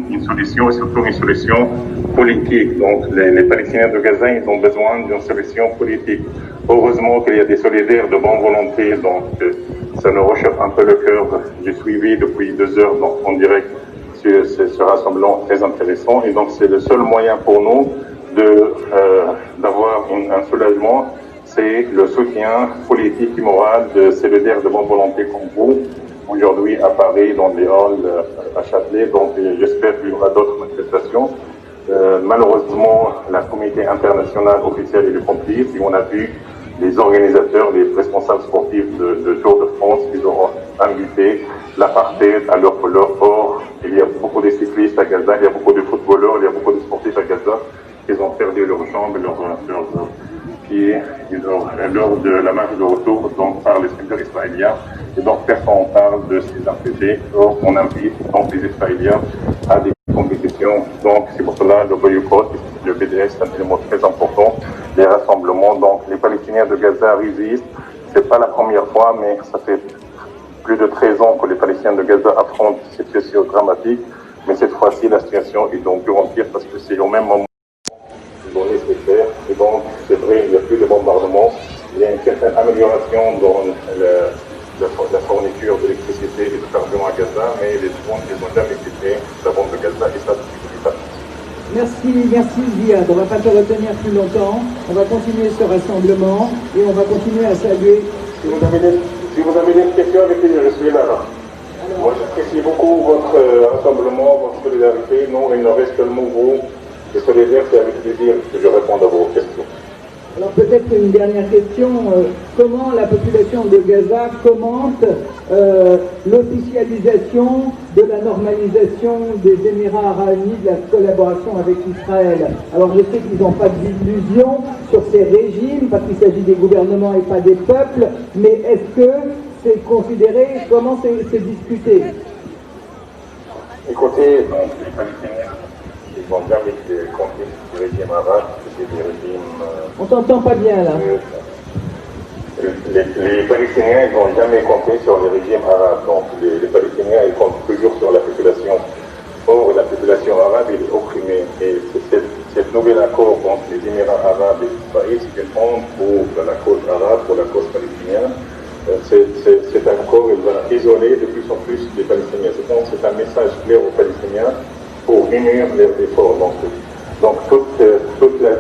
une solution et surtout une solution politique. Donc les Palestiniens de Gaza, ils ont besoin d'une solution politique. Heureusement qu'il y a des solidaires de bonne volonté, donc ça nous réchauffe un peu le cœur. J'ai suivi depuis 2 heures donc, en direct ce rassemblement très intéressant et donc c'est le seul moyen pour nous d'avoir un soulagement, c'est le soutien politique et moral de solidaires de bonne volonté comme vous, aujourd'hui à Paris, dans les halls, à Châtelet, donc j'espère qu'il y aura d'autres manifestations. Malheureusement, la communauté internationale officielle est complice et on a vu les organisateurs, les responsables sportifs de Tour de France, ils ont invité l'apartheid à leur port. Il y a beaucoup de cyclistes à Gaza, il y a beaucoup de footballeurs, il y a beaucoup de sportifs à Gaza qui ont perdu leurs jambes, leurs pieds lors de la marche de retour donc, par les soldats israéliens. Et donc personne ne parle de ces impliqués. Donc on invite donc, les Israéliens à des compétitions. Donc c'est pour cela le boycott, le BDS, c'est un élément très important. Les rassemblements, donc les Palestiniens de Gaza résistent. C'est pas la première fois, mais ça fait plus de 13 ans que les Palestiniens de Gaza affrontent cette situation dramatique. Mais cette fois-ci, la situation est donc plus pire parce que c'est au même moment qu'ils ont laissé faire. Et donc, c'est vrai, il n'y a plus de bombardements. Il y a une certaine amélioration dans la fourniture d'électricité et de carburant à Gaza, mais les drones, ils n'ont jamais quitté la bande de Gaza et ça, c'est pas. Merci Ziad. On ne va pas te retenir plus longtemps. On va continuer ce rassemblement et on va continuer à saluer. Si vous avez des questions, avec qui je suis là. Moi, j'apprécie beaucoup votre rassemblement, votre solidarité. Non, il ne reste seulement vous. Les solidaires, c'est avec plaisir que je réponds à vos questions. Alors peut-être une dernière question. Comment la population de Gaza commente l'officialisation de la normalisation des Émirats arabes unis, de la collaboration avec Israël? Alors je sais qu'ils n'ont pas d'illusions sur ces régimes, parce qu'il s'agit des gouvernements et pas des peuples, mais est-ce que c'est considéré, comment c'est discuté? Écoutez, donc, les Palestiniens, ils n'ont jamais compté sur les régimes arabes, c'était des régimes... On t'entend pas bien là. Les Palestiniens, ils n'ont jamais compté sur les régimes arabes. Donc les Palestiniens, ils comptent toujours sur la population. Or, la population arabe, elle est opprimée. Et cet nouvel accord entre les Émirats arabes et Israël, c'est une honte pour la cause arabe, pour la cause palestinienne. Cet accord, il va isoler de plus en plus les Palestiniens. C'est un message clair aux Palestiniens pour unir leurs efforts. Donc toutes les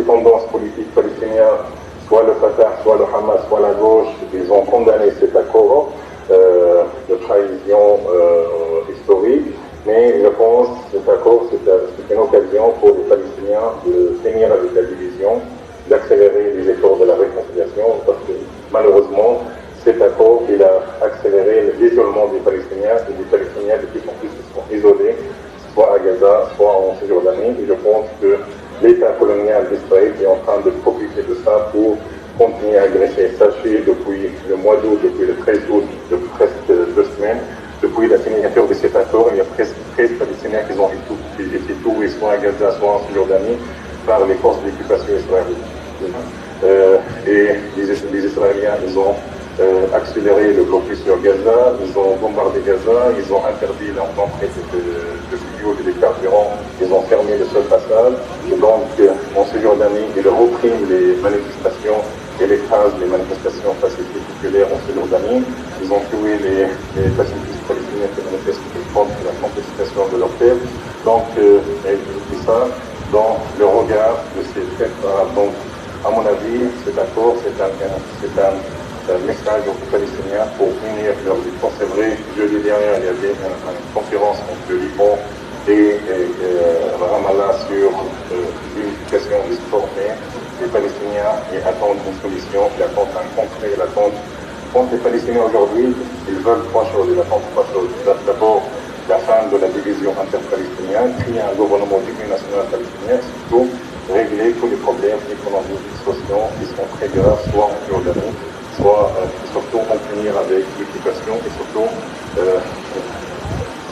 tendances politiques palestiniennes, soit le Fatah, soit le Hamas, soit la gauche, ils ont condamné cet accord de trahison historique. Mais je pense que cet accord, c'est une occasion pour les Palestiniens de finir avec la division, d'accélérer les efforts de la réconciliation, parce que malheureusement, cet accord, il a accéléré l'isolement des Palestiniens, et les Palestiniens de plus en plus sont isolés, soit à Gaza, soit en Cisjordanie. Et je pense que l'État colonial d'Israël est en train de profiter de ça pour continuer à agresser. Sachez, depuis le mois d'août, depuis le 13 août, depuis presque 2 semaines, depuis la signature de cet accord, il y a presque 13 Palestiniens qui ont été tués soit à Gaza, soit en Cisjordanie, par les forces d'occupation israéliennes. Et les Israéliens, ils ont accéléré le blocus sur Gaza, ils ont bombardé Gaza, ils ont interdit l'entrée de fuel et de carburant, ils ont fermé le seul passage. Et donc, en Cisjordanie, ils repriment les manifestations et l'écrasent les manifestations pacifiques populaires en Cisjordanie. Ils ont tué les pacifistes palestiniens qui manifestent contre la contestation de leur terre. Donc, et tout ça dans le regard de ces faits arabes. Donc, à mon avis, cet accord, c'est un message aux Palestiniens pour unir leurs efforts. C'est vrai, jeudi dernier, il y avait une conférence entre le Liban et Ramallah sur l'unification des sports, mais les Palestiniens attendent une solution, ils attendent un concret, ils attendent. Quand les Palestiniens aujourd'hui, ils veulent 3 choses, ils attendent 3 choses. D'abord, la fin de la division interpalestinienne, créer un gouvernement d'union nationale palestinien, surtout régler tous les problèmes économiques et sociaux qui sont très graves, soit en Jordanie, soit surtout en finir avec l'occupation et surtout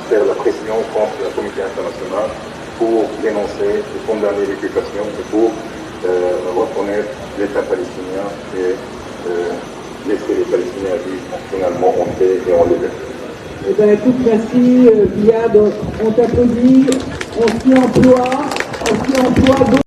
faire la pression contre la communauté internationale pour dénoncer et condamner l'occupation et pour reconnaître l'État palestinien et laisser les Palestiniens vivre finalement en paix et en liberté. Eh ben, écoute, merci, Riyad, on t'applaudit, on s'y emploie d'autres.